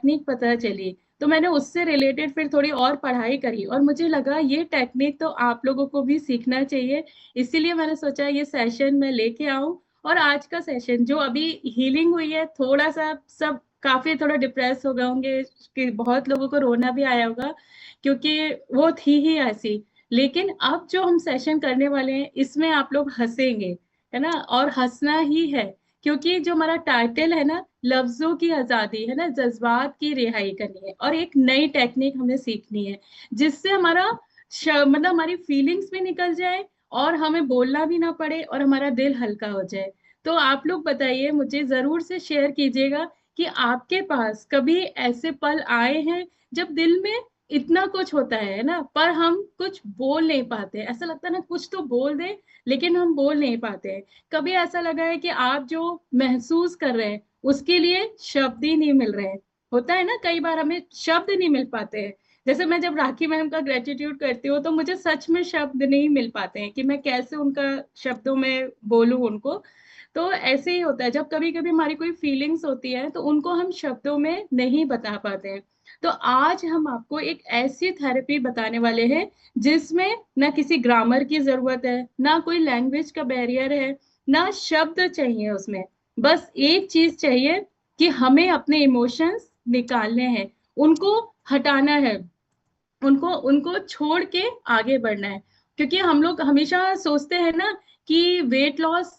Technique पता चली, तो मैंने उससे रिलेटेड फिर थोड़ी और पढ़ाई करी और मुझे लगा ये टेक्निक तो आप लोगों को भी सीखना चाहिए। इसीलिए मैंने सोचा ये सेशन मैं लेके आऊं। और आज का सेशन जो अभी हीलिंग हुई है, थोड़ा सा सब काफी थोड़ा डिप्रेस हो गए होंगे कि बहुत लोगों को रोना भी आया होगा, क्योंकि वो थी ही ऐसी। लेकिन अब जो हम सेशन करने वाले हैं इसमें आप लोग हंसेंगे, है ना, और हंसना ही है, क्योंकि जो हमारा टाइटल है ना, लफ्जों की आजादी, है ना, जज्बात की रिहाई करनी है और एक नई टेक्निक हमें सीखनी है, जिससे हमारा मतलब हमारी फीलिंग्स भी निकल जाए और हमें बोलना भी ना पड़े और हमारा दिल हल्का हो जाए। तो आप लोग बताइए, मुझे जरूर से शेयर कीजिएगा कि आपके पास कभी ऐसे पल आए हैं जब दिल में इतना कुछ होता है ना, पर हम कुछ बोल नहीं पाते, ऐसा लगता है ना कुछ तो बोल दे, लेकिन हम बोल नहीं पाते हैं। कभी ऐसा लगा है कि आप जो महसूस कर रहे हैं उसके लिए शब्द ही नहीं मिल रहे हैं। होता है ना, कई बार हमें शब्द नहीं मिल पाते हैं। जैसे मैं जब राखी मैम का ग्रेटिट्यूड करती हूँ तो मुझे सच में शब्द नहीं मिल पाते हैं कि मैं कैसे उनका शब्दों में बोलूं उनको। तो ऐसे ही होता है, जब कभी कभी हमारी कोई फीलिंग्स होती है तो उनको हम शब्दों में नहीं बता पाते हैं। तो आज हम आपको एक ऐसी थेरेपी बताने वाले हैं जिसमें ना किसी ग्रामर की जरूरत है, ना कोई लैंग्वेज का बैरियर है, ना शब्द चाहिए उसमें। बस एक चीज चाहिए कि हमें अपने इमोशंस निकालने हैं, उनको हटाना है, उनको उनको छोड़ के आगे बढ़ना है। क्योंकि हम लोग हमेशा सोचते हैं ना कि वेट लॉस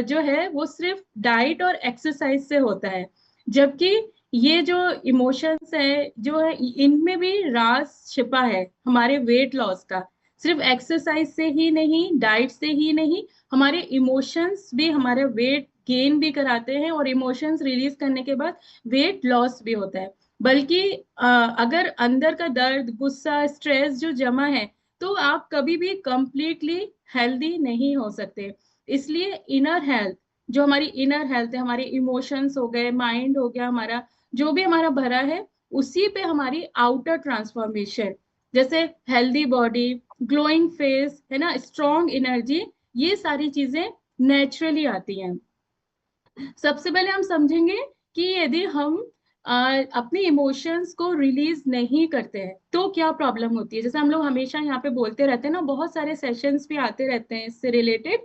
जो है वो सिर्फ डाइट और एक्सरसाइज से होता है, जबकि ये जो इमोशंस है जो है इनमें भी राज छिपा है हमारे वेट लॉस का। सिर्फ एक्सरसाइज से ही नहीं, डाइट से ही नहीं, हमारे इमोशंस भी हमारे वेट गेन भी कराते हैं और इमोशंस रिलीज करने के बाद वेट लॉस भी होता है। बल्कि अगर अंदर का दर्द, गुस्सा, स्ट्रेस जो जमा है, तो आप कभी भी कंप्लीटली हेल्दी नहीं हो सकते। इसलिए इनर हेल्थ, जो हमारी इनर हेल्थ है, हमारे इमोशंस हो गए, माइंड हो गया हमारा, जो भी हमारा भरा है, उसी पे हमारी आउटर ट्रांसफॉर्मेशन, जैसे हेल्दी बॉडी, ग्लोइंग फेस, है ना, स्ट्रॉन्ग एनर्जी, ये सारी चीजें नेचुरली आती हैं। सबसे पहले हम समझेंगे कि यदि हम अपने इमोशंस को रिलीज नहीं करते हैं तो क्या प्रॉब्लम होती है। जैसे हम लोग हमेशा यहाँ पे बोलते रहते हैं ना, बहुत सारे सेशंस भी आते रहते हैं इससे रिलेटेड,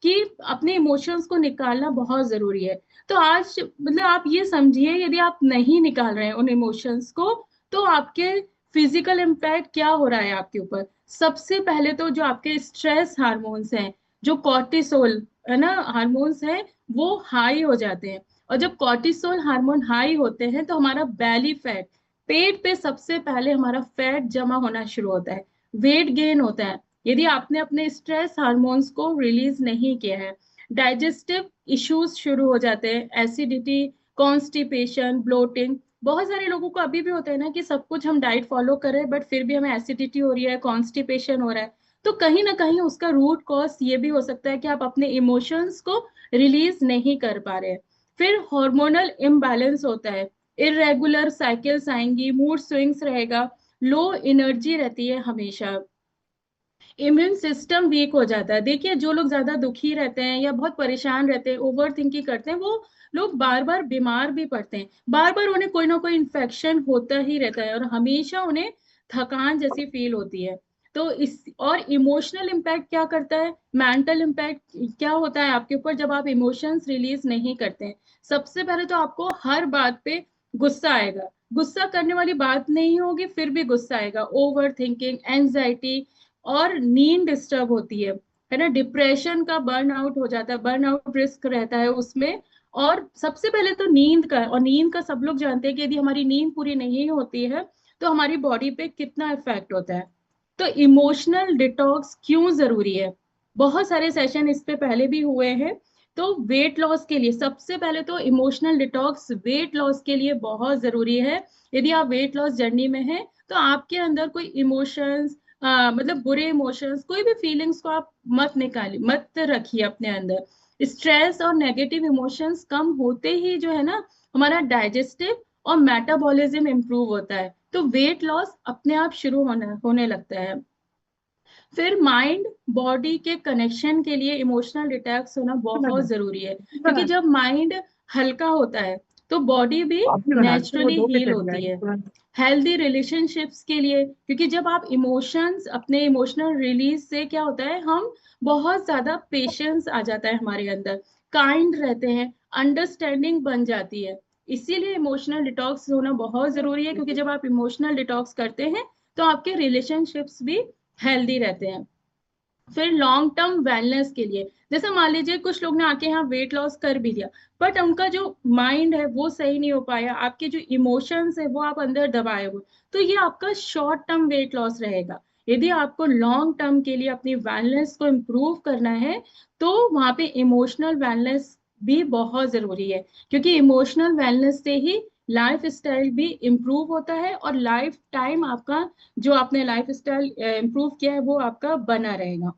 कि अपने इमोशंस को निकालना बहुत जरूरी है। तो आज मतलब आप ये समझिए, यदि आप नहीं निकाल रहे हैं उन इमोशंस को, तो आपके फिजिकल इम्पैक्ट क्या हो रहा है आपके ऊपर। सबसे पहले तो जो आपके स्ट्रेस हार्मोन्स हैं, जो कॉर्टिसोल, है ना, हार्मोन्स हैं, वो हाई हो जाते हैं। और जब कॉर्टिसोल हार्मोन हाई होते हैं तो हमारा बैली फैट, पेट पे सबसे पहले हमारा फैट जमा होना शुरू होता है, वेट गेन होता है, यदि आपने अपने स्ट्रेस हार्मोन्स को रिलीज नहीं किया है। डाइजेस्टिव इश्यूज शुरू हो जाते हैं, एसिडिटी, कॉन्स्टिपेशन, ब्लोटिंग। बहुत सारे लोगों को अभी भी होता है ना कि सब कुछ हम डाइट फॉलो कर रहे हैं बट फिर भी हमें एसिडिटी हो रही है, कॉन्स्टिपेशन हो रहा है। तो कहीं ना कहीं उसका रूट कॉज ये भी हो सकता है कि आप अपने इमोशंस को रिलीज नहीं कर पा रहे हैं। फिर हार्मोनल इम्बैलेंस होता है, इरेगुलर साइकिल्स आएंगी, मूड स्विंग्स रहेगा, लो एनर्जी रहती है हमेशा, इम्यून सिस्टम वीक हो जाता है। देखिए, जो लोग ज्यादा दुखी रहते हैं या बहुत परेशान रहते हैं, ओवर थिंकिंग करते हैं, वो लोग बार बार बीमार भी पड़ते हैं, बार बार उन्हें कोई ना कोई इन्फेक्शन होता ही रहता है और हमेशा उन्हें थकान जैसी फील होती है। तो इस और इमोशनल इम्पैक्ट क्या करता है, मेंटल इम्पैक्ट क्या होता है आपके ऊपर जब आप इमोशंस रिलीज नहीं करते हैं। सबसे पहले तो आपको हर बात पे गुस्सा आएगा, गुस्सा करने वाली बात नहीं होगी फिर भी गुस्सा आएगा, ओवर थिंकिंग, एंजाइटी, और नींद डिस्टर्ब होती है ना, डिप्रेशन का बर्नआउट हो जाता है, बर्नआउट रिस्क रहता है उसमें। और सबसे पहले तो नींद का, और नींद का सब लोग जानते हैं कि यदि हमारी नींद पूरी नहीं होती है तो हमारी बॉडी पे कितना इफेक्ट होता है। तो इमोशनल डिटॉक्स क्यों जरूरी है, बहुत सारे सेशन इस पे पहले भी हुए हैं। तो वेट लॉस के लिए सबसे पहले तो इमोशनल डिटॉक्स वेट लॉस के लिए बहुत जरूरी है। यदि आप वेट लॉस जर्नी में हैं तो आपके अंदर कोई इमोशंस, मतलब बुरे इमोशंस, कोई भी फीलिंग्स को आप मत निकालिए, मत रखिए अपने अंदर। स्ट्रेस और नेगेटिव इमोशंस कम होते ही जो है ना, हमारा डाइजेस्टिव और मेटाबॉलिज्म इंप्रूव होता है, तो वेट लॉस अपने आप शुरू होने लगता है। फिर माइंड बॉडी के कनेक्शन के लिए इमोशनल डिटॉक्स होना बहुत जरूरी है, क्योंकि जब माइंड हल्का होता है तो बॉडी भी आप भी बनाते हो वो नेचुरली दो पे हील चली होती जाएगी है। तुरंत। हेल्दी रिलेशनशिप्स के लिए, क्योंकि जब आप इमोशंस, अपने इमोशनल रिलीज से क्या होता है, हम बहुत ज्यादा पेशेंस आ जाता है हमारे अंदर, काइंड रहते हैं, अंडरस्टैंडिंग बन जाती है। इसीलिए इमोशनल डिटॉक्स होना बहुत जरूरी है, क्योंकि जब आप इमोशनल डिटॉक्स करते हैं तो आपके रिलेशनशिप्स भी हेल्दी रहते हैं। फिर लॉन्ग टर्म वेलनेस के लिए, जैसे मान लीजिए कुछ लोग ने आके यहाँ वेट लॉस कर भी लिया, बट उनका जो माइंड है वो सही नहीं हो पाया, आपके जो इमोशंस है वो आप अंदर दबाए हुए, तो ये आपका शॉर्ट टर्म वेट लॉस रहेगा। यदि आपको लॉन्ग टर्म के लिए अपनी वेलनेस को इम्प्रूव करना है, तो वहां पे इमोशनल वेलनेस भी बहुत जरूरी है, क्योंकि इमोशनल वेलनेस से ही लाइफ स्टाइल भी इम्प्रूव होता है, और लाइफ टाइम आपका जो आपने लाइफ स्टाइल इम्प्रूव किया है वो आपका बना रहेगा।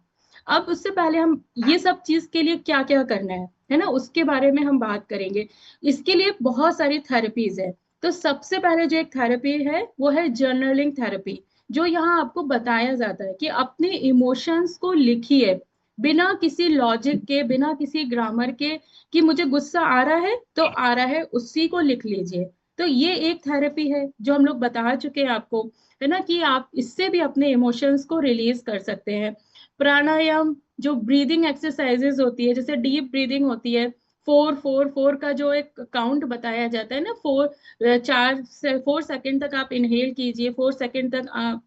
अब उससे पहले हम ये सब चीज के लिए क्या क्या करना है ना, उसके बारे में हम बात करेंगे। इसके लिए बहुत सारी थेरेपीज है। तो सबसे पहले जो एक थेरेपी है वो है जर्नलिंग थेरेपी, जो यहाँ आपको बताया जाता है कि अपने इमोशंस को लिखिए, बिना किसी लॉजिक के, बिना किसी ग्रामर के, कि मुझे गुस्सा आ रहा है तो आ रहा है, उसी को लिख लीजिए। तो ये एक थेरेपी है जो हम लोग बता चुके हैं आपको, है ना, कि आप इससे भी अपने इमोशंस को रिलीज कर सकते हैं। प्राणायाम, जो ब्रीदिंग एक्सरसाइजेज होती है, जैसे डीप ब्रीदिंग होती है, 4 4 4 का जो एक काउंट बताया जाता है ना, 4 से 4 सेकंड तक आप इनहेल कीजिए, 4 सेकंड तक आप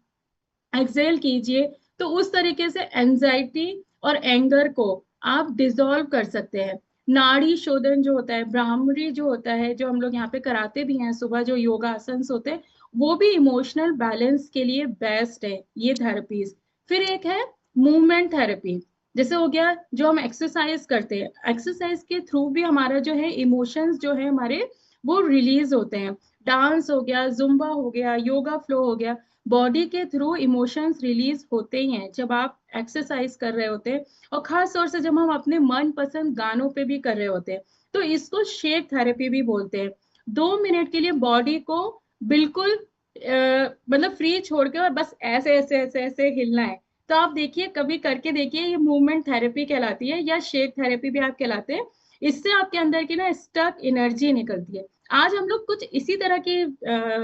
एक्सेल कीजिए। तो उस तरीके से एंजाइटी और एंगर को आप डिसॉल्व कर सकते हैं। नाड़ी शोधन जो होता है, ब्राह्मरी जो होता है, जो हम लोग यहाँ पे कराते भी हैं सुबह, जो योगा आसन्स होते हैं, वो भी इमोशनल बैलेंस के लिए बेस्ट है ये थेरेपीज। फिर एक है मूवमेंट थेरेपी, जैसे हो गया जो हम एक्सरसाइज करते हैं, एक्सरसाइज के थ्रू भी हमारा जो है इमोशंस जो है हमारे, वो रिलीज होते हैं। डांस हो गया, जुम्बा हो गया, योगा फ्लो हो गया, बॉडी के थ्रू इमोशंस रिलीज होते ही हैं जब आप एक्सरसाइज कर रहे होते हैं। और खास तौर से जब हम अपने मन पसंद गानों पे भी कर रहे होते हैं, तो इसको शेक थेरेपी भी बोलते हैं। 2 मिनट के लिए बॉडी को बिल्कुल मतलब फ्री छोड़ के और बस ऐसे ऐसे ऐसे ऐसे हिलना है। तो आप देखिए, कभी करके देखिए, ये मूवमेंट थेरेपी कहलाती है, या शेक थेरेपी भी आप कहलाते हैं। इससे आपके अंदर की ना स्टक एनर्जी निकलती है। आज हम लोग कुछ इसी तरह की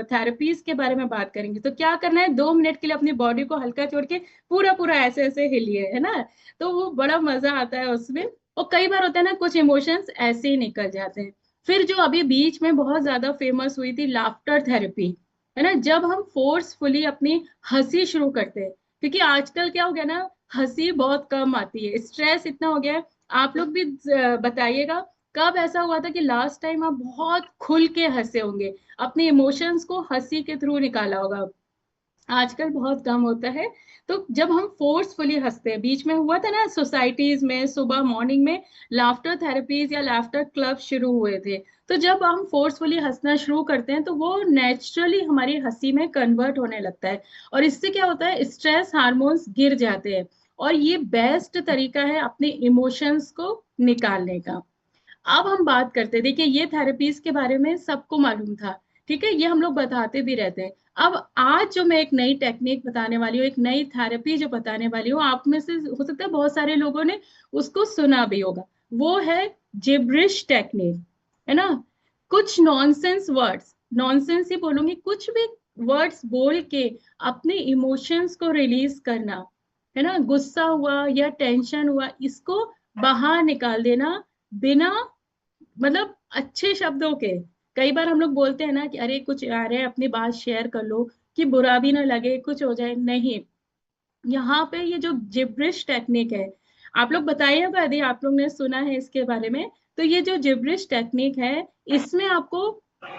थेरेपीज के बारे में बात करेंगे। तो क्या करना है, 2 मिनट के लिए अपनी बॉडी को हल्का छोड़ के पूरा पूरा ऐसे ऐसे हिलिए, है ना। तो वो बड़ा मजा आता है उसमें। और कई बार होता है ना, कुछ इमोशंस ऐसे ही निकल जाते हैं। फिर जो अभी बीच में बहुत ज्यादा फेमस हुई थी लाफ्टर थेरेपी, है ना, जब हम फोर्सफुली अपनी हंसी शुरू करते हैं, क्योंकि आजकल क्या हो गया ना, हंसी बहुत कम आती है, स्ट्रेस इतना हो गया है। आप लोग भी बताइएगा, कब ऐसा हुआ था कि लास्ट टाइम आप बहुत खुल के हंसे होंगे, अपने इमोशंस को हंसी के थ्रू निकाला होगा। आजकल बहुत कम होता है। तो जब हम फोर्सफुली हंसते हैं, बीच में हुआ था ना सोसाइटीज में सुबह मॉर्निंग में लाफ्टर थेरेपीज या लाफ्टर क्लब शुरू हुए थे। तो जब हम फोर्सफुली हंसना शुरू करते हैं, तो वो नेचुरली हमारी हंसी में कन्वर्ट होने लगता है, और इससे क्या होता है, स्ट्रेस हार्मोन्स गिर जाते हैं। और ये बेस्ट तरीका है अपने इमोशंस को निकालने का। अब हम बात करते हैं, देखिए ये थेरेपीज के बारे में सबको मालूम था, ठीक है, ये हम लोग बताते भी रहते हैं। अब आज जो मैं एक नई टेक्निक बताने वाली हूँ, एक नई थेरेपी जो बताने वाली हूँ, आप में से हो सकता है बहुत सारे लोगों ने उसको सुना भी होगा। वो है जिब्रिश टेक्निक, है ना। कुछ नॉनसेंस वर्ड्स, नॉनसेंस ही बोलूंगी, कुछ भी वर्ड्स बोल के अपने इमोशंस को रिलीज करना, है ना, गुस्सा हुआ या टेंशन हुआ, इसको बाहर निकाल देना, बिना मतलब अच्छे शब्दों के। कई बार हम लोग बोलते हैं ना कि अरे कुछ आ रहे हैं, अपनी बात शेयर कर लो, कि बुरा भी ना लगे, कुछ हो जाए, नहीं। यहाँ पे ये जो जिब्रिश टेक्निक है, आप लोग बताइएगा यदि आप लोग ने सुना है इसके बारे में। तो ये जो जिब्रिश टेक्निक है, इसमें आपको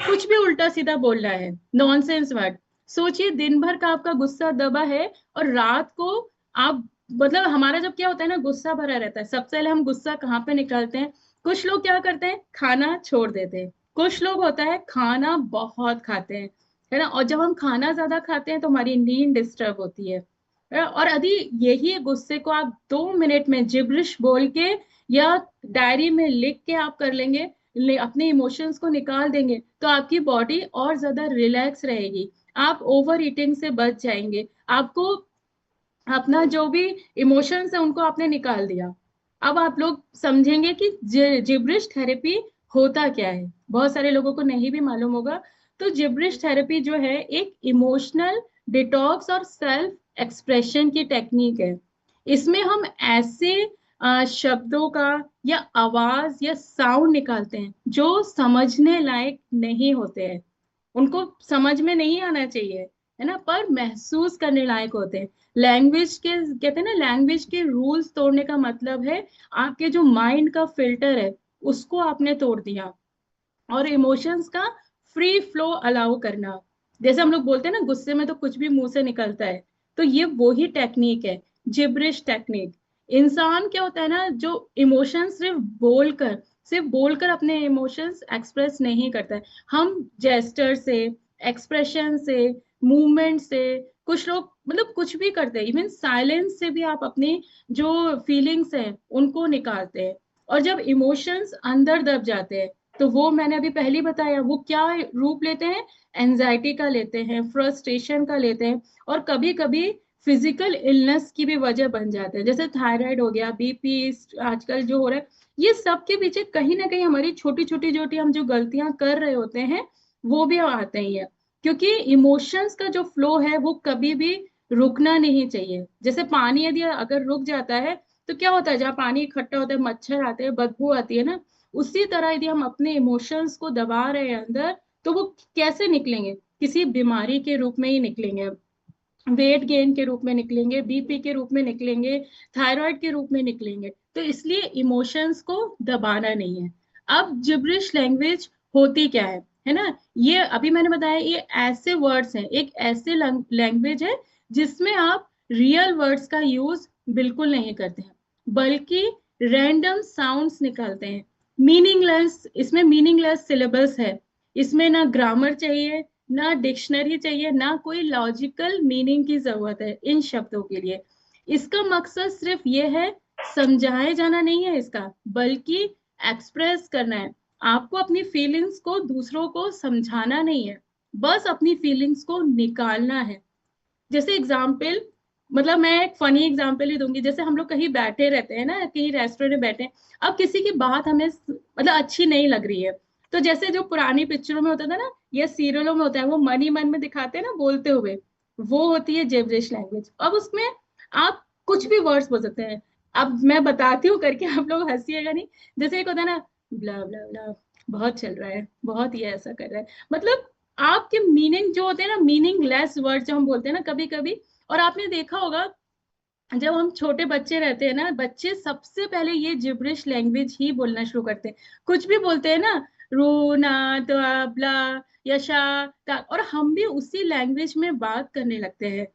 कुछ भी उल्टा सीधा बोलना है, नॉनसेंस वर्ड। सोचिए, दिन भर का आपका गुस्सा दबा है, और रात को आप, मतलब हमारा जब क्या होता है ना, गुस्सा भरा रहता है, सबसे पहले हम गुस्सा कहाँ पे निकालते हैं। कुछ लोग क्या करते हैं, खाना छोड़ देते हैं। कुछ लोग होता है खाना बहुत खाते हैं, है ना, और जब हम खाना ज्यादा खाते हैं तो हमारी नींद डिस्टर्ब होती है। और यदि यही गुस्से को आप 2 मिनट में जिब्रिश बोल के या डायरी में लिख के आप कर लेंगे, अपने इमोशंस को निकाल देंगे, तो आपकी बॉडी और ज्यादा रिलैक्स रहेगी। आप ओवर ईटिंग से बच जाएंगे। आपको अपना जो भी इमोशंस है उनको आपने निकाल दिया। अब आप लोग समझेंगे कि जिब्रिश थेरेपी होता क्या है, बहुत सारे लोगों को नहीं भी मालूम होगा। तो जिब्रिश थेरेपी जो है एक इमोशनल डिटॉक्स और सेल्फ एक्सप्रेशन की टेक्निक है। इसमें हम ऐसे शब्दों का या आवाज या साउंड निकालते हैं जो समझने लायक नहीं होते हैं, उनको समझ में नहीं आना चाहिए, है ना, पर महसूस करने लायक होते हैं। लैंग्वेज के कहते हैं ना, लैंग्वेज के रूल्स तोड़ने का मतलब है आपके जो माइंड का फिल्टर है उसको आपने तोड़ दिया, और इमोशंस का फ्री फ्लो अलाउ करना। जैसे हम लोग बोलते हैं ना, गुस्से में तो कुछ भी मुंह से निकलता है, तो ये वही टेक्निक है, जिब्रिश टेक्निक। इंसान क्या होता है ना, जो इमोशंस सिर्फ बोलकर अपने इमोशंस एक्सप्रेस नहीं करता है। हम जेस्टर से, एक्सप्रेशन से, मूवमेंट से, कुछ लोग मतलब कुछ भी करते हैं, इवन साइलेंस से भी आप अपनी जो फीलिंग्स हैं उनको निकालते हैं। और जब इमोशंस अंदर दब जाते हैं, तो वो मैंने अभी पहले ही बताया, वो क्या रूप लेते हैं, एंजाइटी का लेते हैं, फ्रस्ट्रेशन का लेते हैं, और कभी कभी फिजिकल इलनेस की भी वजह बन जाते हैं, जैसे थायराइड हो गया, बीपी आजकल जो हो रहा है। ये सब के पीछे कहीं ना कहीं हमारी छोटी छोटी छोटी हम जो गलतियां कर रहे होते हैं वो भी आते ही है। क्योंकि इमोशंस का जो फ्लो है वो कभी भी रुकना नहीं चाहिए। जैसे पानी यदि अगर रुक जाता है तो क्या होता है, जहाँ पानी इकट्ठा होता है मच्छर आते हैं, बदबू आती है ना। उसी तरह यदि हम अपने इमोशंस को दबा रहे हैं अंदर, तो वो कैसे निकलेंगे, किसी बीमारी के रूप में ही निकलेंगे, वेट गेन के रूप में निकलेंगे, बीपी के रूप में निकलेंगे, थायराइड के रूप में निकलेंगे। तो इसलिए इमोशंस को दबाना नहीं है। अब जिब्रिश लैंग्वेज होती क्या है ना, ये अभी मैंने बताया, ये ऐसे वर्ड्स हैं, एक ऐसे लैंग्वेज है जिसमें आप रियल वर्ड्स का यूज बिल्कुल नहीं करते हैं, बल्कि रैंडम साउंड्स निकालते हैं, मीनिंगलेस, इसमें मीनिंगलेस सिलेबस है। इसमें ना ग्रामर चाहिए, ना डिक्शनरी चाहिए, ना कोई लॉजिकल मीनिंग की जरूरत है इन शब्दों के लिए। इसका मकसद सिर्फ ये है, समझाए जाना नहीं है इसका, बल्कि एक्सप्रेस करना है। आपको अपनी फीलिंग्स को दूसरों को समझाना नहीं है, बस अपनी फीलिंग्स को निकालना है। जैसे एग्जाम्पल, मतलब मैं एक फनी एग्जाम्पल ही दूंगी। जैसे हम लोग कहीं बैठे रहते हैं ना, कहीं रेस्टोरेंट में बैठे हैं, अब किसी की बात हमें मतलब अच्छी नहीं लग रही है, तो जैसे जो पुरानी पिक्चरों में होता था ना या सीरियलों में होता है, वो मन ही मन में दिखाते हैं ना बोलते हुए, वो होती है जिब्रिश लैंग्वेज। अब उसमें आप कुछ भी वर्ड्स बोल सकते हैं। अब मैं बताती हूँ करके, आप लोग हंसिएगा नहीं। जैसे एक होता है ना, ब्ला ब्ला ब्ला, बहुत चल रहा है, बहुत ये ऐसा कर रहा है, मतलब आपके मीनिंग जो होते हैं ना, मीनिंगलेस वर्ड जो हम बोलते हैं ना कभी कभी। और आपने देखा होगा, जब हम छोटे बच्चे रहते हैं ना, बच्चे सबसे पहले ये जिब्रिश लैंग्वेज ही बोलना शुरू करते हैं। कुछ भी बोलते हैं ना, रोना, ब्ला, यशा, और हम भी उसी लैंग्वेज में बात करने लगते हैं।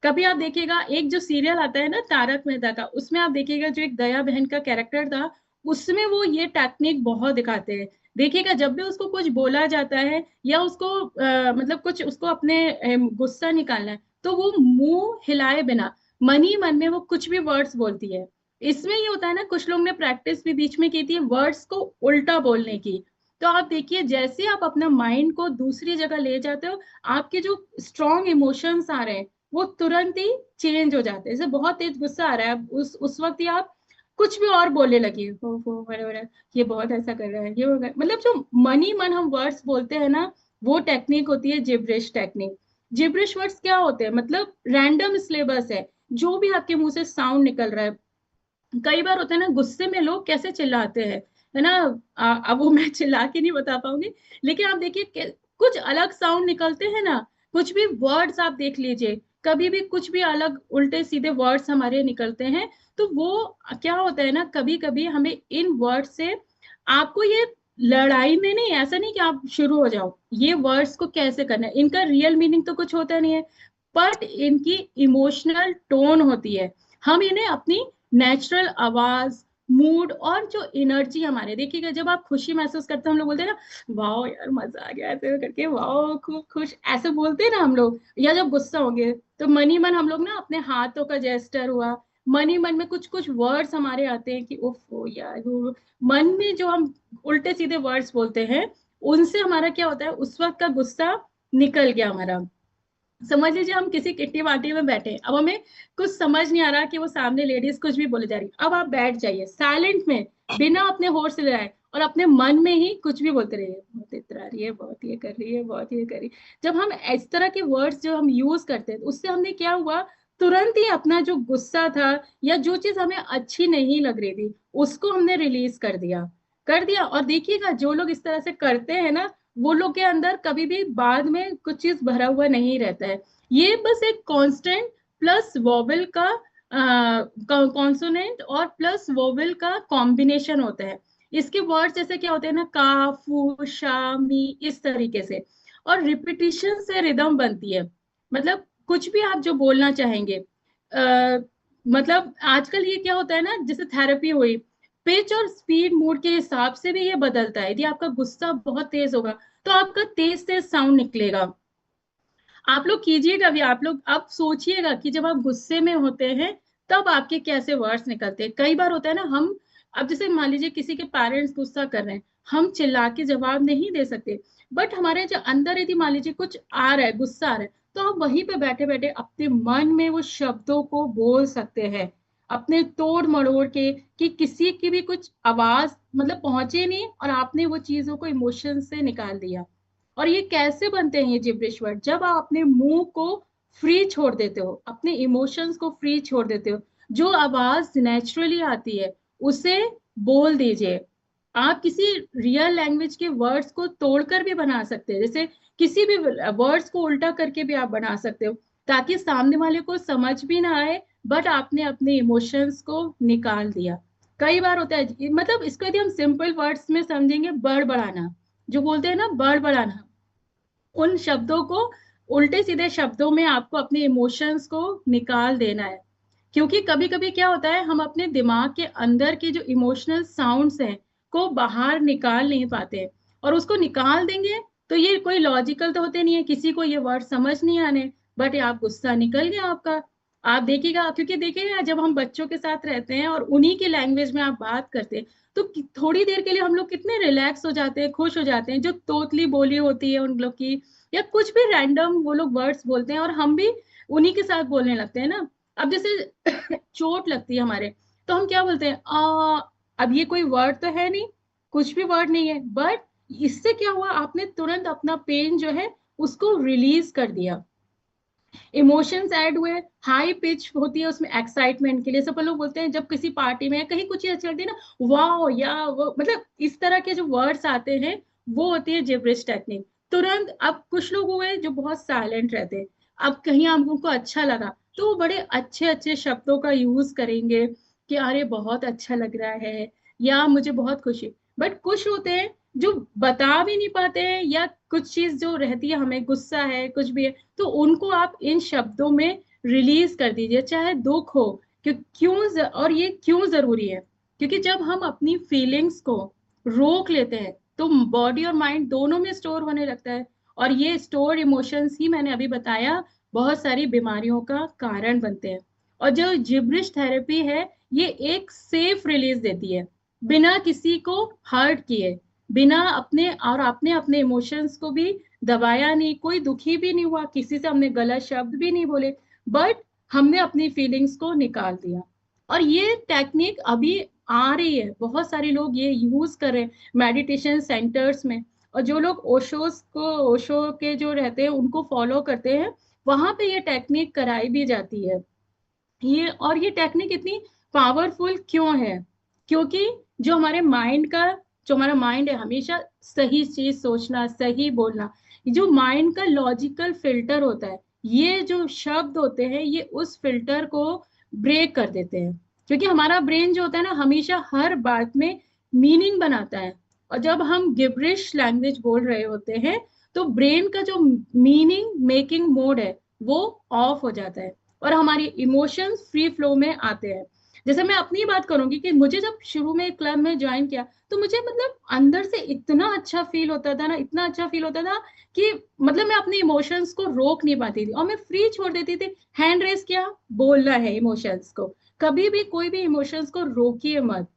कभी आप देखिएगा, एक जो सीरियल आता है ना तारक मेहता का, उसमें आप देखिएगा जो एक दया बहन का कैरेक्टर था, उसमें वो ये टेक्निक बहुत दिखाते हैं। देखिएगा जब भी उसको कुछ बोला जाता है या उसको मतलब कुछ उसको अपने गुस्सा निकालना है, तो वो मुंह हिलाए बिना मन ही मन में वो कुछ भी वर्ड्स बोलती है। इसमें ये होता है ना, कुछ लोग ने प्रैक्टिस भी बीच में की थी वर्ड्स को उल्टा बोलने की। तो आप देखिए, जैसे आप अपना माइंड को दूसरी जगह ले जाते हो, आपके जो स्ट्रॉन्ग इमोशंस आ रहे हैं वो तुरंत ही चेंज हो जाते हैं। जैसे बहुत तेज गुस्सा आ रहा है, उस वक्त ही आप कुछ भी और बोलने लगी, हो बड़े, ये बहुत ऐसा कर रहा है, ये हो गया, मतलब जो मन ही मन हम वर्ड्स बोलते हैं ना, वो टेक्निक होती है जिब्रिश टेक्निक। जिब्रिश वर्ड्स क्या होते हैं, मतलब रैंडम सिलेबस है, जो भी आपके मुंह से साउंड निकल रहा है। कई बार होता है ना, गुस्से में लोग कैसे चिल्लाते हैं, है ना। अब वो मैं चिल्ला के नहीं बता पाऊंगी, लेकिन आप देखिए कुछ अलग साउंड निकलते हैं ना। कुछ भी वर्ड्स आप देख लीजिए, कभी भी कुछ भी अलग उल्टे सीधे वर्ड्स हमारे निकलते हैं। तो वो क्या होता है ना, कभी कभी हमें इन वर्ड से, आपको ये लड़ाई में नहीं, ऐसा नहीं कि आप शुरू हो जाओ, ये वर्ड्स को कैसे करना है, इनका रियल मीनिंग तो कुछ होता नहीं है, बट इनकी इमोशनल टोन होती है। हम इन्हें अपनी नेचुरल आवाज, मूड और जो एनर्जी हमारे, देखिएगा जब आप खुशी महसूस करते हैं, हम लोग बोलते हैं ना, वाह यार मजा आ गया, ऐसे करके वाह खूब खुश, ऐसे बोलते हैं ना हम लोग। या जब गुस्सा होंगे तो मन ही मन हम लोग ना अपने हाथों का जेस्टर हुआ, मन ही मन में कुछ कुछ वर्ड्स हमारे आते हैं कि उफ ओ यार मन में जो हम उल्टे सीधे वर्ड्स बोलते हैं, उनसे हमारा क्या होता है, उस वक्त का गुस्सा निकल गया हमारा। समझ लीजिए हम किसी किट्टी पार्टी में बैठे हैं, अब हमें कुछ समझ नहीं आ रहा कि वो सामने लेडीज कुछ भी बोले जा रही है, अब आप बैठ जाइए साइलेंट में, बिना अपने होश से लगाए, और अपने मन में ही कुछ भी बोलते रहिए, बहुत इतरा रही है, बहुत ये कर रही है, बहुत ये कर रही है। जब हम इस तरह के वर्ड्स जो हम यूज करते हैं, उससे हमने क्या हुआ, तुरंत ही अपना जो गुस्सा था या जो चीज हमें अच्छी नहीं लग रही थी उसको हमने रिलीज कर दिया। और देखिएगा जो लोग इस तरह से करते हैं ना, वो लोग के अंदर कभी भी बाद में कुछ चीज भरा हुआ नहीं रहता है। ये बस एक कांस्टेंट प्लस वोवेल का कॉन्सोनेंट और प्लस वोवेल का कॉम्बिनेशन होता है। इसके वर्ड जैसे क्या होते हैं ना, का, फू, शा, मी, इस तरीके से। और रिपीटिशन से रिदम बनती है। मतलब कुछ भी आप जो बोलना चाहेंगे, मतलब आजकल ये क्या होता है ना, जैसे थेरेपी हुई, पिच और स्पीड मूड के हिसाब से भी ये बदलता है। यदि आपका गुस्सा बहुत तेज होगा तो आपका तेज तेज साउंड निकलेगा। आप लोग कीजिएगा भी, आप लोग अब सोचिएगा कि जब आप गुस्से में होते हैं तब आपके कैसे वर्ड्स निकलते हैं। कई बार होता है ना, हम अब जैसे मान लीजिए किसी के पेरेंट्स गुस्सा कर रहे हैं, हम चिल्ला के जवाब नहीं दे सकते, बट हमारे जो अंदर यदि मान लीजिए कुछ आ रहा है, गुस्सा आ रहा है, तो हम वहीं पे बैठे बैठे अपने मन में वो शब्दों को बोल सकते हैं, अपने तोड़ मड़ोड़ के, कि किसी की भी कुछ आवाज मतलब पहुंचे नहीं और आपने वो चीजों को इमोशन से निकाल दिया। और ये कैसे बनते हैं ये जिब्रिश वर्ड, जब आप अपने मुंह को फ्री छोड़ देते हो, अपने इमोशंस को फ्री छोड़ देते हो, जो आवाज नेचुरली आती है उसे बोल दीजिए। आप किसी रियल लैंग्वेज के वर्ड्स को तोड़कर भी बना सकते हैं, जैसे किसी भी वर्ड्स को उल्टा करके भी आप बना सकते हो, ताकि सामने वाले को समझ भी ना आए, बट आपने अपने इमोशंस को निकाल दिया। कई बार होता है, मतलब इसको यदि हम सिंपल वर्ड्स में समझेंगे, बड़बड़ाना, जो बोलते हैं ना बड़बड़ाना, उन शब्दों को उल्टे सीधे शब्दों में आपको अपने इमोशंस को निकाल देना है। क्योंकि कभी कभी क्या होता है, हम अपने दिमाग के अंदर के जो इमोशनल साउंड्स हैं को बाहर निकाल नहीं पाते, और उसको निकाल देंगे तो ये कोई लॉजिकल तो होते नहीं है, किसी को ये वर्ड समझ नहीं आने, बट आप गुस्सा निकल गया आपका। आप देखिएगा, क्योंकि देखिएगा जब हम बच्चों के साथ रहते हैं और उन्हीं की लैंग्वेज में आप बात करते हैं, तो थोड़ी देर के लिए हम लोग कितने रिलैक्स हो जाते हैं, खुश हो जाते हैं, जो तोतली बोली होती है उन लोग की, या कुछ भी रैंडम वो लोग वर्ड्स बोलते हैं और हम भी उन्हीं के साथ बोलने लगते हैं ना। अब जैसे चोट लगती है हमारे, तो हम क्या बोलते हैं, अब ये कोई वर्ड तो है नहीं, कुछ भी वर्ड नहीं है, बट इससे क्या हुआ, आपने तुरंत अपना पेन जो है उसको रिलीज कर दिया। इमोशंस ऐड हुए, हाई पिच होती है उसमें एक्साइटमेंट के लिए। सब लोग बोलते हैं जब किसी पार्टी में कहीं कुछ चीज अच्छी लगती है ना, वाह या वो, मतलब इस तरह के जो वर्ड्स आते हैं वो होती है जिब्रिश टेक्निक। तुरंत, अब कुछ लोग हुए जो बहुत साइलेंट रहते हैं, अब कहीं आप उनको अच्छा लगा तो वो बड़े अच्छे अच्छे शब्दों का यूज करेंगे कि अरे बहुत अच्छा लग रहा है, या मुझे बहुत खुशी। बट कुछ होते हैं जो बता भी नहीं पाते हैं, या कुछ चीज जो रहती है, हमें गुस्सा है कुछ भी है, तो उनको आप इन शब्दों में रिलीज कर दीजिए, चाहे दुख हो। और ये क्यों जरूरी है, क्योंकि जब हम अपनी फीलिंग्स को रोक लेते हैं तो बॉडी और माइंड दोनों में स्टोर होने लगता है, और ये स्टोर इमोशंस ही मैंने अभी बताया बहुत सारी बीमारियों का कारण बनते हैं। और जो जिब्रिश थेरेपी है, ये एक सेफ रिलीज देती है, बिना किसी को हर्ट किए, बिना अपने, और आपने अपने इमोशंस को भी दबाया नहीं, कोई दुखी भी नहीं हुआ, किसी से हमने गलत शब्द भी नहीं बोले, बट हमने अपनी फीलिंग्स को निकाल दिया। और ये टेक्निक अभी आ रही है, बहुत सारे लोग ये यूज कर रहे हैं मेडिटेशन सेंटर्स में। और जो लोग ओशो के जो रहते हैं उनको फॉलो करते हैं, वहां पे ये टेक्निक कराई भी जाती है। ये टेक्निक इतनी पावरफुल क्यों है, क्योंकि जो हमारे माइंड का जो हमारा माइंड है, हमेशा सही चीज सोचना, सही बोलना, जो माइंड का लॉजिकल फिल्टर होता है, ये जो शब्द होते हैं ये उस फिल्टर को ब्रेक कर देते हैं। क्योंकि हमारा ब्रेन जो होता है ना, हमेशा हर बात में मीनिंग बनाता है, और जब हम गिब्रिश लैंग्वेज बोल रहे होते हैं तो ब्रेन का जो मीनिंग मेकिंग मोड है वो ऑफ हो जाता है, और हमारी इमोशंस फ्री फ्लो में आते हैं। जैसे मैं अपनी बात करूंगी कि मुझे जब शुरू में क्लब में ज्वाइन किया, तो मुझे मतलब अंदर से इतना अच्छा फील होता था ना, इतना अच्छा फील होता था कि मतलब मैं अपने इमोशंस को रोक नहीं पाती थी और मैं फ्री छोड़ देती थी। हैंड रेस किया, बोलना है इमोशंस को, कभी भी कोई भी इमोशंस को रोकिए मत,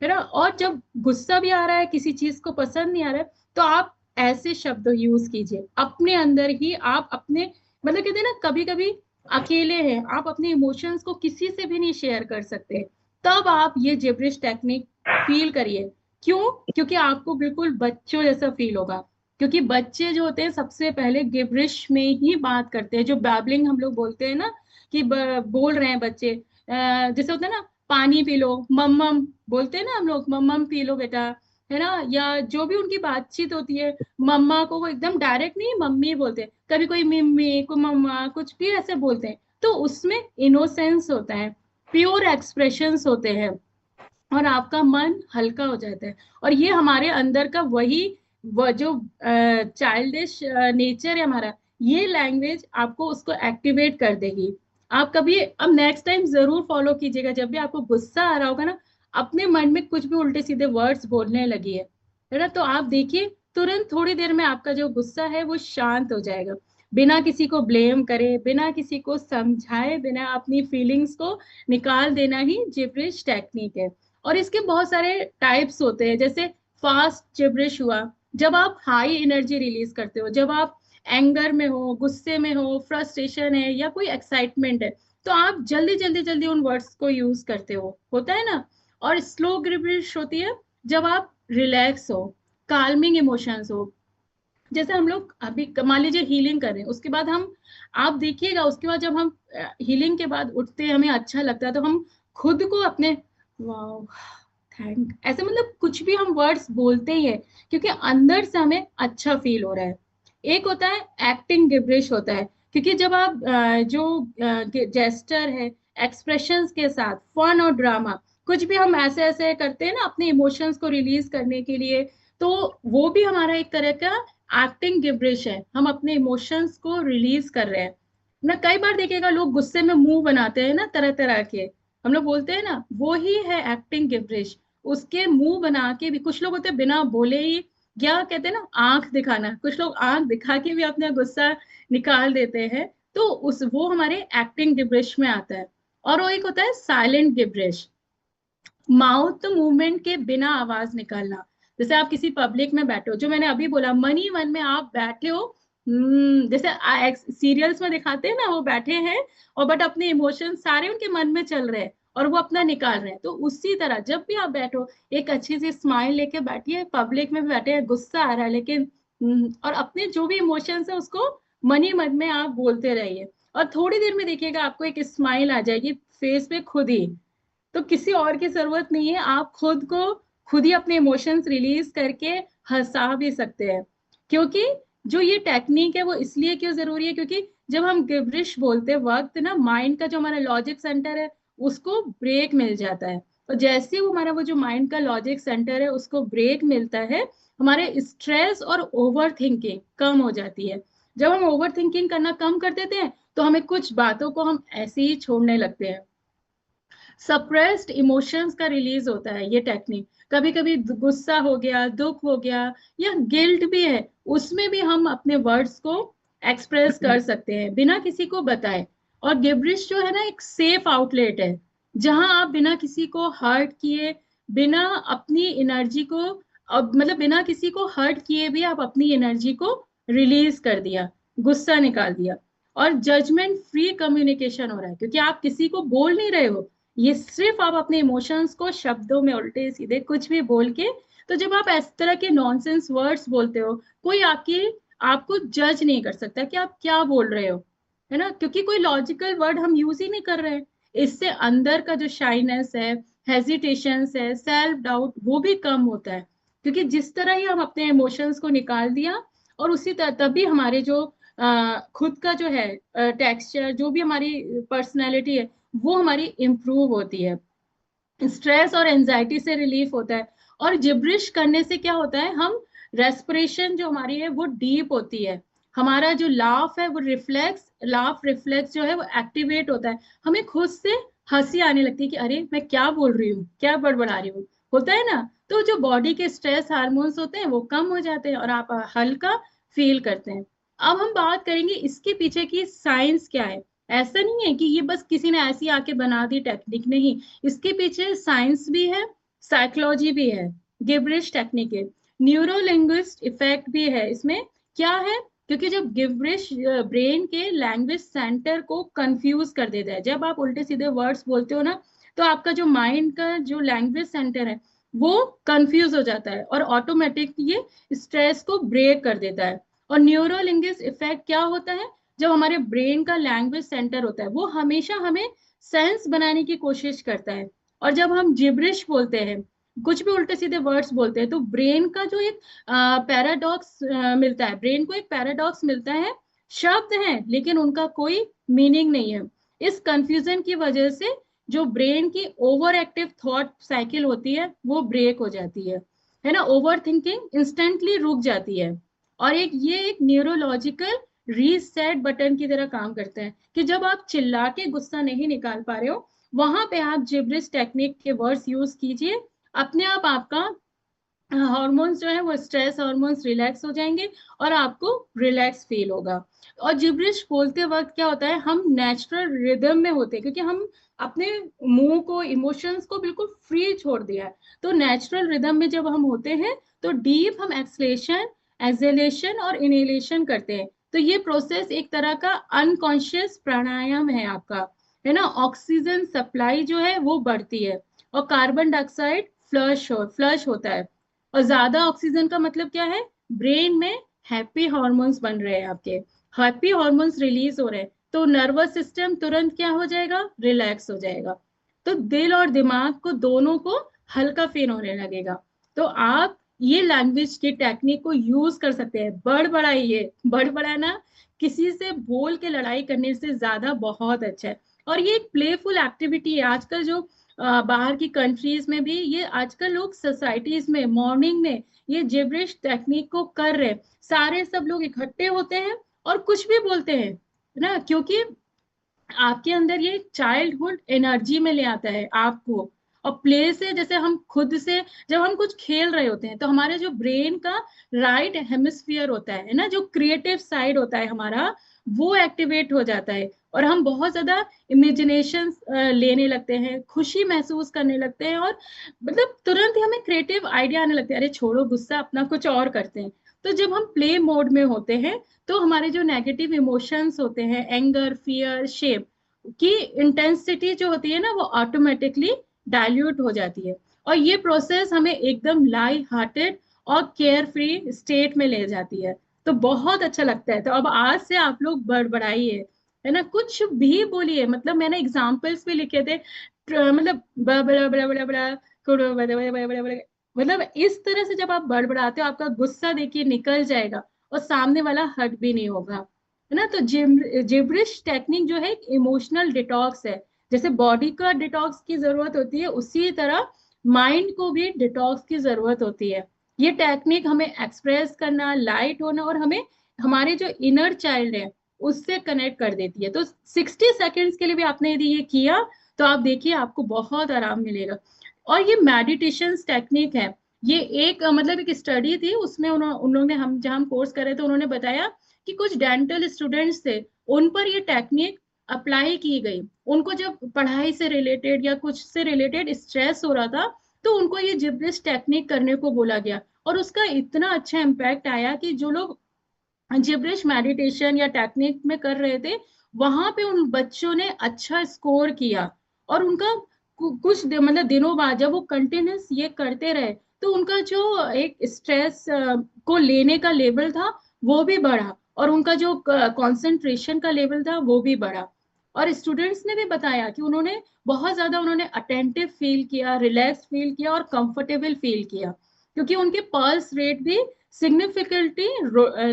है ना। और जब गुस्सा भी आ रहा है, किसी चीज को पसंद नहीं आ रहा है, तो आप ऐसे शब्द यूज कीजिए अपने अंदर ही, आप अपने, मतलब कहते हैं ना, कभी कभी अकेले हैं आप, अपने इमोशंस को किसी से भी नहीं शेयर कर सकते, तब आप ये जिब्रिश टेक्निक फील करिए क्यों? क्योंकि आपको बिल्कुल बच्चों जैसा फील होगा, क्योंकि बच्चे जो होते हैं सबसे पहले गिब्रिश में ही बात करते हैं, जो बैबलिंग हम लोग बोलते हैं ना, कि बोल रहे हैं बच्चे। जैसे होता है ना, पानी पी लो, मम्मम बोलते हैं ना हम लोग, मम्मम पी लो बेटा, है ना, या जो भी उनकी बातचीत होती है, मम्मा को वो एकदम डायरेक्ट नहीं मम्मी बोलते हैं, कभी कोई मिम्मी को मम्मा कुछ भी ऐसे बोलते हैं, तो उसमें इनोसेंस होता है, प्योर एक्सप्रेशंस होते हैं, और आपका मन हल्का हो जाता है। और ये हमारे अंदर का वही, वो जो चाइल्डिश नेचर है हमारा, ये लैंग्वेज आपको उसको एक्टिवेट कर देगी। आप कभी अब नेक्स्ट टाइम जरूर फॉलो कीजिएगा, जब भी आपको गुस्सा आ रहा होगा ना, अपने मन में कुछ भी उल्टे सीधे वर्ड्स बोलने लगी है ना, तो आप देखिए तुरंत थोड़ी देर में आपका जो गुस्सा है वो शांत हो जाएगा। बिना किसी को ब्लेम करे, बिना किसी को समझाए, बिना अपनी फीलिंग्स को निकाल देना ही जिब्रिश टेक्निक है। और इसके बहुत सारे टाइप्स होते हैं, जैसे फास्ट जिब्रिश हुआ, जब आप हाई एनर्जी रिलीज करते हो, जब आप एंगर में हो, गुस्से में हो, फ्रस्ट्रेशन है या कोई एक्साइटमेंट है, तो आप जल्दी जल्दी जल्दी उन वर्ड्स को यूज करते हो, होता है ना। और स्लो जिब्रिश होती है जब आप रिलैक्स हो, काल्मिंग इमोशंस हो, जैसे हम लोग अभी मान लीजिए हीलिंग कर रहे हैं, उसके बाद हम, आप देखिएगा उसके बाद जब हम हीलिंग के बाद उठते हैं, हमें अच्छा लगता है, तो हम खुद को अपने वाह, थैंक, ऐसे मतलब कुछ भी हम वर्ड्स बोलते ही है, क्योंकि अंदर से हमें अच्छा फील हो रहा है। एक होता है एक्टिंग गिब्रिश होता है, क्योंकि जब आप जो जेस्टर है, एक्सप्रेशंस के साथ फन और ड्रामा, कुछ भी हम ऐसे ऐसे करते हैं ना अपने इमोशंस को रिलीज करने के लिए, तो वो भी हमारा एक तरह का एक्टिंग गिब्रिश है, हम अपने इमोशंस को रिलीज कर रहे हैं ना। कई बार देखिएगा लोग गुस्से में मुंह बनाते हैं ना तरह तरह के, हम लोग बोलते हैं ना, वो ही है एक्टिंग गिब्रिश। उसके मुंह बना के भी कुछ लोग होते हैं बिना बोले ही, क्या कहते हैं ना, आंख दिखाना, कुछ लोग आंख दिखा के भी अपना गुस्सा निकाल देते हैं, तो उस वो हमारे एक्टिंग गिब्रिश में आता है। और वो एक होता है साइलेंट गिब्रिश, माउथ मूवमेंट के बिना आवाज निकालना। जैसे आप किसी पब्लिक में बैठे हो, जो मैंने अभी बोला, मन ही मन में आप बैठे हो, जैसे सीरियल्स में दिखाते हैं ना, वो बैठे हैं और बट अपने इमोशंस सारे उनके मन में चल रहे हैं और वो अपना निकाल रहे हैं, तो उसी तरह जब भी आप बैठो, एक अच्छी सी स्माइल लेके बैठिए, पब्लिक में भी बैठे हैं, गुस्सा आ रहा है लेकिन और अपने जो भी इमोशंस है उसको मन ही मन में आप बोलते रहिए, और थोड़ी देर में देखिएगा आपको एक स्माइल आ जाएगी फेस पे खुद ही। तो किसी और की जरूरत नहीं है, आप खुद को खुद ही अपने इमोशंस रिलीज करके हंसा भी सकते हैं। क्योंकि जो ये टेक्निक है वो इसलिए क्यों जरूरी है, क्योंकि जब हम गिब्रिश बोलते वक्त ना, माइंड का जो हमारा लॉजिक सेंटर है उसको ब्रेक मिल जाता है। और जैसे वो हमारा वो जो माइंड का लॉजिक सेंटर है उसको ब्रेक मिलता है, हमारे स्ट्रेस और ओवर थिंकिंग कम हो जाती है। जब हम ओवर थिंकिंग करना कम कर देते हैं, तो हमें कुछ बातों को हम ऐसे ही छोड़ने लगते हैं। सप्रेस्ड इमोशंस का रिलीज होता है ये टेक्निक। कभी कभी गुस्सा हो गया, दुख हो गया, या गिल्ट भी है, उसमें भी हम अपने वर्ड्स को एक्सप्रेस कर सकते हैं बिना किसी को बताए। और गिब्रिश जो है ना, एक सेफ आउटलेट है, जहां आप बिना किसी को हर्ट किए, बिना अपनी एनर्जी को, अब मतलब बिना किसी को हर्ट किए भी आप अपनी एनर्जी को रिलीज कर दिया, गुस्सा निकाल दिया। और जजमेंट फ्री कम्युनिकेशन हो रहा है, क्योंकि आप किसी को बोल नहीं रहे हो, ये सिर्फ आप अपने इमोशंस को शब्दों में उल्टे सीधे कुछ भी बोल के। तो जब आप इस तरह के नॉनसेंस वर्ड्स बोलते हो, कोई आपको जज नहीं कर सकता कि आप क्या बोल रहे हो, है ना, क्योंकि कोई लॉजिकल वर्ड हम यूज ही नहीं कर रहे हैं। इससे अंदर का जो शाइनेस है, हेजिटेशन है, सेल्फ डाउट, वो भी कम होता है, क्योंकि जिस तरह ही हम अपने इमोशंस को निकाल दिया, और उसी तरह तभी हमारे जो खुद का जो है टेक्सचर, जो भी हमारी पर्सनैलिटी है, वो हमारी इम्प्रूव होती है। स्ट्रेस और एंजाइटी से रिलीफ होता है। और जिब्रिश करने से क्या होता है, हम रेस्पिरेशन जो हमारी है वो डीप होती है, हमारा जो लाफ है वो रिफ्लेक्स, लाफ रिफ्लेक्स जो है वो एक्टिवेट होता है, हमें खुद से हंसी आने लगती है कि अरे मैं क्या बोल रही हूँ, क्या बड़बड़ा रही हूँ, होता है ना। तो जो बॉडी के स्ट्रेस हार्मोन्स होते हैं वो कम हो जाते हैं और आप हल्का फील करते हैं। अब हम बात करेंगे इसके पीछे की साइंस क्या है। ऐसा नहीं है कि ये बस किसी ने ऐसी आके बना दी टेक्निक, नहीं, इसके पीछे साइंस भी है, साइकोलॉजी भी है, गिब्रिश टेक्निक है, न्यूरो लिंग्विस्ट इफेक्ट भी है इसमें। क्या है? क्योंकि जब गिब्रिश ब्रेन के लैंग्वेज सेंटर को कंफ्यूज कर देता है, जब आप उल्टे सीधे वर्ड्स बोलते हो ना, तो आपका जो माइंड का जो लैंग्वेज सेंटर है वो कंफ्यूज हो जाता है और ऑटोमेटिक ये स्ट्रेस को ब्रेक कर देता है। और न्यूरो लिंग्विस्टिक इफेक्ट क्या होता है, जब हमारे ब्रेन का लैंग्वेज सेंटर होता है वो हमेशा हमें सेंस बनाने की कोशिश करता है। और जब हम जिब्रिश बोलते हैं, कुछ भी उल्टे सीधे वर्ड्स बोलते हैं, तो ब्रेन का जो एक पैराडॉक्स मिलता है, ब्रेन को एक पैराडॉक्स मिलता है, शब्द हैं लेकिन उनका कोई मीनिंग नहीं है। इस कंफ्यूजन की वजह से जो ब्रेन की ओवर एक्टिव थॉट साइकिल होती है वो ब्रेक हो जाती है ना, ओवर थिंकिंग इंस्टेंटली रुक जाती है। और एक न्यूरोलॉजिकल रीसेट बटन की तरह काम करते हैं कि जब आप चिल्ला के गुस्सा नहीं निकाल पा रहे हो, वहां पे आप जिब्रिश टेक्निक के वर्ड्स यूज कीजिए, अपने आप आपका हार्मोन्स जो है वो स्ट्रेस हार्मोन्स रिलैक्स हो जाएंगे और आपको रिलैक्स फील होगा। और जिब्रिश बोलते वक्त क्या होता है, हम नेचुरल रिदम में होते हैं क्योंकि हम अपने मुंह को इमोशंस को बिल्कुल फ्री छोड़ दिया है। तो नेचुरल रिदम में जब हम होते हैं तो डीप हम एक्सलेशन एक्सेलेशन और इनहेलेशन करते हैं। तो ये प्रोसेस एक तरह का अनकॉन्शियस प्राणायाम है आपका, है ना। ऑक्सीजन सप्लाई जो है वो बढ़ती है और कार्बन डाइऑक्साइड फ्लश होता है। और ज्यादा ऑक्सीजन का मतलब क्या है, ब्रेन में हैप्पी हॉर्मोन्स बन रहे हैं, आपके हैप्पी हॉर्मोन्स रिलीज हो रहे हैं, तो नर्वस सिस्टम तुरंत क्या हो जाएगा, रिलैक्स हो जाएगा। तो दिल और दिमाग को दोनों को हल्का फील होने लगेगा। तो आप ये लैंग्वेज की टेक्निक को यूज कर सकते हैं। बड़बड़ाइए, बड़बड़ाना किसी से बोल के लड़ाई करने से ज्यादा बहुत अच्छा है। और ये एक प्लेफुल एक्टिविटी है। आजकल जो बाहर की कंट्रीज में भी ये आजकल लोग सोसाइटीज में मॉर्निंग में ये जिब्रिश टेक्निक को कर रहे हैं। सारे सब लोग इकट्ठे होते हैं और कुछ भी बोलते हैं ना, क्योंकि आपके अंदर ये चाइल्डहुड एनर्जी में ले आता है आपको। और प्ले से जैसे हम खुद से जब हम कुछ खेल रहे होते हैं तो हमारे जो ब्रेन का राइट हेमिस्फीयर होता है ना, जो क्रिएटिव साइड होता है हमारा, वो एक्टिवेट हो जाता है और हम बहुत ज्यादा इमेजिनेशन लेने लगते हैं, खुशी महसूस करने लगते हैं और मतलब तुरंत ही हमें क्रिएटिव आइडिया आने लगते हैं, अरे छोड़ो गुस्सा, अपना कुछ और करते हैं। तो जब हम प्ले मोड में होते हैं तो हमारे जो नेगेटिव इमोशंस होते हैं, एंगर फियर शेम की इंटेंसिटी जो होती है ना, वो ऑटोमेटिकली डाइल्यूट हो जाती है। और ये प्रोसेस हमें एकदम लाइट हार्टेड और केयर फ्री स्टेट में ले जाती है। तो बहुत अच्छा लगता है। तो अब आज से आप लोग बड़बड़ाइए, है ना, कुछ भी बोलिए। मतलब मैंने एग्जाम्पल्स भी लिखे थे, मतलब बड़ा बड़ा बड़ा बड़ा बड़ा मतलब इस तरह से जब आप बड़बड़ाते हो आपका गुस्सा देखिए निकल जाएगा और सामने वाला हर्ट भी नहीं होगा, है ना। तो जिब्रिश टेक्निक जो है एक इमोशनल डिटॉक्स है। जैसे बॉडी का डिटॉक्स की जरूरत होती है, उसी तरह माइंड को भी डिटॉक्स की जरूरत होती है। ये टेक्निक हमें एक्सप्रेस करना, लाइट होना और हमें हमारे जो इनर चाइल्ड है उससे कनेक्ट कर देती है। तो 60 सेकेंड्स के लिए भी आपने यदि ये किया तो आप देखिए आपको बहुत आराम मिलेगा। और ये मेडिटेशन टेक्निक है। ये एक मतलब एक स्टडी थी, उसमें उन्होंने हम जहाँ हम कोर्स कर रहे थे उन्होंने बताया कि कुछ डेंटल स्टूडेंट्स थे, उन पर ये टेक्निक अप्लाई की गई। उनको जब पढ़ाई से रिलेटेड या कुछ से रिलेटेड स्ट्रेस हो रहा था तो उनको ये जिब्रिश टेक्निक करने को बोला गया और उसका इतना अच्छा इम्पैक्ट आया कि जो लोग जिब्रिश मेडिटेशन या टेक्निक में कर रहे थे वहां पे उन बच्चों ने अच्छा स्कोर किया। और उनका कुछ मतलब दिनों बाद जब वो कंटिन्यूस ये करते रहे तो उनका जो एक स्ट्रेस को लेने का लेवल था वो भी बढ़ा और उनका जो कंसंट्रेशन का लेवल था वो भी बढ़ा। और स्टूडेंट्स ने भी बताया कि उन्होंने बहुत ज्यादा उन्होंने अटेंटिव फील किया, रिलैक्स फील किया और कंफर्टेबल फील किया, क्योंकि उनके पल्स रेट भी सिग्निफिकेंटली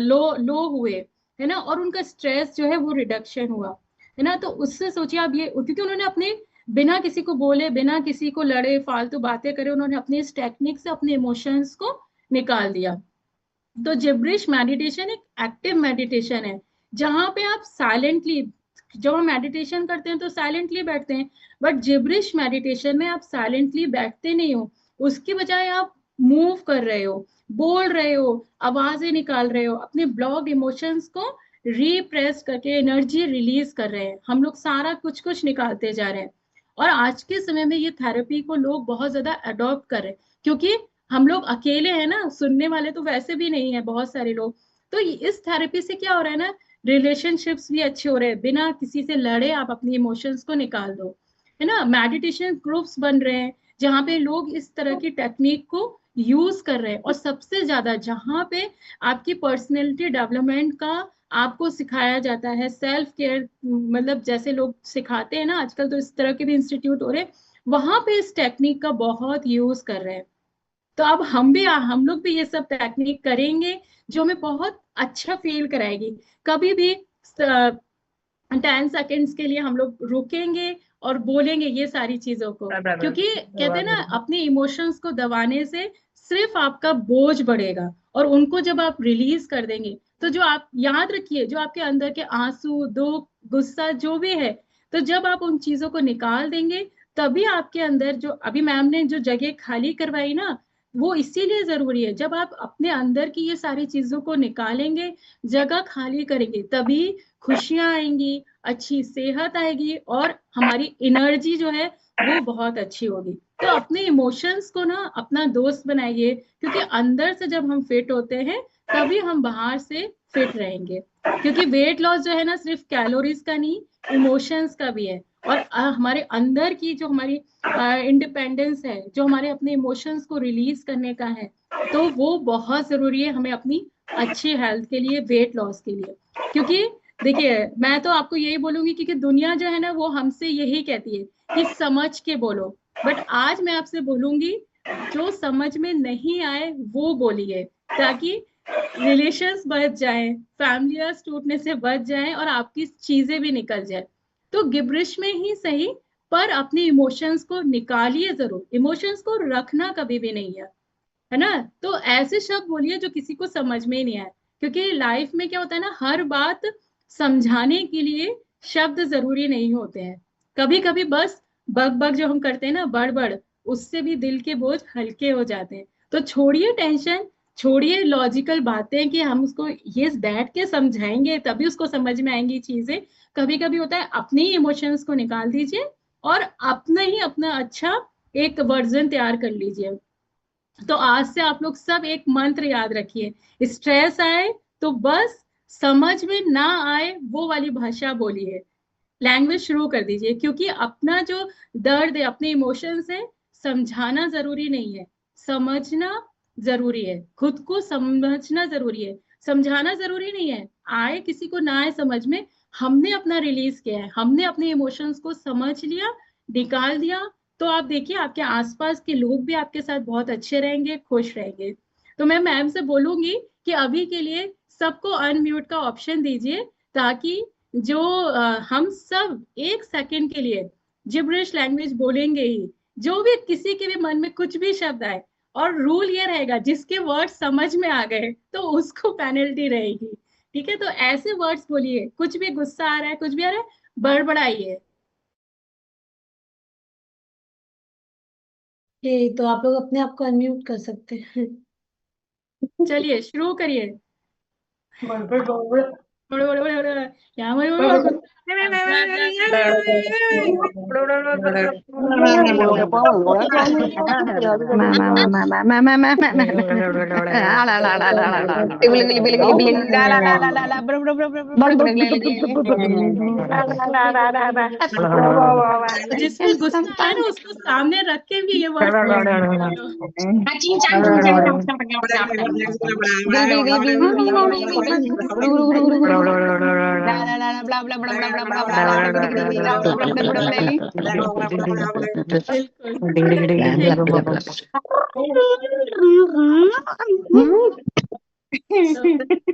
लो लो हुए, है ना। और उनका स्ट्रेस जो है वो रिडक्शन हुआ, है ना। तो उससे सोचिए आप, ये क्योंकि उन्होंने अपने बिना किसी को बोले, बिना किसी को लड़े, फालतू बातें करे, उन्होंने अपने इस टेक्निक से अपने इमोशंस को निकाल दिया। तो जिब्रिश मेडिटेशन एक एक्टिव मेडिटेशन है जहां पे आप साइलेंटली, जब हम मेडिटेशन करते हैं तो साइलेंटली बैठते हैं, बट जिब्रिश मेडिटेशन में आप साइलेंटली बैठते नहीं हो, उसकी बजाय आप मूव कर रहे हो, बोल रहे हो, आवाजें निकाल रहे हो, अपने ब्लॉक्ड इमोशंस को रीप्रेस करके एनर्जी रिलीज कर रहे हैं। हम लोग सारा कुछ कुछ निकालते जा रहे हैं। और आज के समय में ये थेरेपी को लोग बहुत ज्यादा अडॉप्ट कर रहे हैं, क्योंकि हम लोग अकेले हैं ना, सुनने वाले तो वैसे भी नहीं है बहुत सारे लोग। तो इस थेरेपी से क्या हो रहा है ना, रिलेशनशिप्स भी अच्छे हो रहे हैं, बिना किसी से लड़े आप अपनी इमोशंस को निकाल दो, है ना। मेडिटेशन ग्रुप्स बन रहे हैं जहाँ पे लोग इस तरह की टेक्निक को यूज कर रहे हैं। और सबसे ज्यादा जहाँ पे आपकी पर्सनैलिटी डेवलपमेंट का आपको सिखाया जाता है, सेल्फ केयर, मतलब जैसे लोग सिखाते हैं ना आजकल, तो इस तरह के भी इंस्टीट्यूट हो रहे हैं, वहां पे इस टेक्निक का बहुत यूज कर रहे हैं। तो अब हम लोग भी ये सब टेक्निक करेंगे जो हमें बहुत अच्छा फील कराएगी। कभी भी 10 सेकेंड्स के लिए हम लोग रुकेंगे और बोलेंगे ये सारी चीजों को, क्योंकि कहते हैं ना अपने इमोशंस को दबाने से सिर्फ आपका बोझ बढ़ेगा, और उनको जब आप रिलीज कर देंगे तो जो आप याद रखिए, जो आपके अंदर के आंसू, दुख, गुस्सा जो भी है, तो जब आप उन चीजों को निकाल देंगे, तभी आपके अंदर जो अभी मैम ने जो जगह खाली करवाई ना, वो इसीलिए जरूरी है। जब आप अपने अंदर की ये सारी चीजों को निकालेंगे, जगह खाली करेंगे, तभी खुशियां आएंगी, अच्छी सेहत आएगी, और हमारी एनर्जी जो है वो बहुत अच्छी होगी। तो अपने इमोशंस को ना अपना दोस्त बनाइए, क्योंकि अंदर से जब हम फिट होते हैं तभी हम बाहर से फिट रहेंगे। क्योंकि वेट लॉस जो है ना सिर्फ कैलोरीज का नहीं, इमोशंस का भी है। और हमारे अंदर की जो हमारी इंडिपेंडेंस है, जो हमारे अपने इमोशंस को रिलीज करने का है, तो वो बहुत जरूरी है हमें अपनी अच्छी हेल्थ के लिए, वेट लॉस के लिए। क्योंकि देखिए, मैं तो आपको यही बोलूंगी, क्योंकि दुनिया जो है ना वो हमसे यही कहती है कि समझ के बोलो, बट आज मैं आपसे बोलूंगी जो समझ में नहीं आए वो बोलिए, ताकि रिलेशंस बच जाए, फैमिलीज टूटने से बच जाए, और आपकी चीजें भी निकल जाए। तो गिबरिश में ही सही, पर अपने इमोशंस को निकालिए जरूर, इमोशंस को रखना कभी भी नहीं है ना। तो ऐसे शब्द बोलिए जो किसी को समझ में ही नहीं आए, क्योंकि लाइफ में क्या होता है ना, हर बात समझाने के लिए शब्द जरूरी नहीं होते हैं। कभी कभी बस बग बग जो हम करते हैं ना, बड़ उससे भी दिल के बोझ हल्के हो जाते हैं। तो छोड़िए टेंशन, छोड़िए लॉजिकल बातें कि हम उसको ये बैठ के समझाएंगे तभी उसको समझ में आएंगी चीजें। कभी कभी होता है अपने ही इमोशंस को निकाल दीजिए, और अपना अच्छा एक वर्जन तैयार कर लीजिए। तो आज से आप लोग सब एक मंत्र याद रखिए, स्ट्रेस आए तो बस समझ में ना आए वो वाली भाषा बोलिए, लैंग्वेज शुरू कर दीजिए। क्योंकि अपना जो दर्द है, अपने इमोशंस है, समझाना जरूरी नहीं है, समझना जरूरी है। खुद को समझना जरूरी है, समझाना जरूरी नहीं है। आए किसी को ना आए समझ में, हमने अपना रिलीज किया है, हमने अपने इमोशंस को समझ लिया, निकाल दिया, तो आप देखिए आपके आसपास के लोग भी आपके साथ बहुत अच्छे रहेंगे, खुश रहेंगे। तो मैं मैम से बोलूंगी कि अभी के लिए सबको अनम्यूट का ऑप्शन दीजिए, ताकि जो हम सब 1 सेकंड के लिए जिब्रिश लैंग्वेज बोलेंगे ही, जो भी किसी के भी मन में कुछ भी शब्द आए, और रूल ये रहेगा जिसके वर्ड समझ में आ गए तो उसको पेनल्टी रहेगी। ठीक है, तो ऐसे वर्ड्स बोलिए, कुछ भी गुस्सा आ रहा है, कुछ भी आ रहा है, बड़बड़ाइए। तो आप लोग अपने आप को अनम्यूट कर सकते हैं। चलिए शुरू करिए। बड़बड़ बड़बड़। बड़े बड़े बड़े बड़े यहाँ बड़े बड़े बड़े गुस्सा आ रहा है, ब्ला ब्ला ब्ला ब्ला। तो जिसको गुस्सा आ रहा है ना उसको सामने रख के भी ये वर्ड्स बोल सकते हो। बिल्कुल।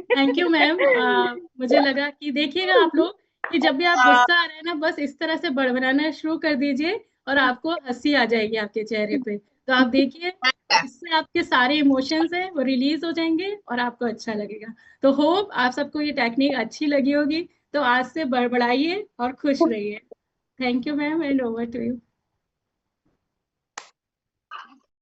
Thank you ma'am. मुझे लगा कि देखिएगा आप लोग कि जब भी आप गुस्सा आ रहे हैं ना, बस इस तरह से बड़बड़ाना शुरू कर दीजिए, और आपको हंसी आ जाएगी आपके चेहरे पे। तो आप देखिए, इससे आपके सारे इमोशंस हैं वो रिलीज हो जाएंगे, और आपको अच्छा लगेगा। तो होप आप सबको ये टेक्निक अच्छी लगी होगी। तो आज से बड़बड़ाइए और खुश रहिए। Thank you ma'am, and over to you.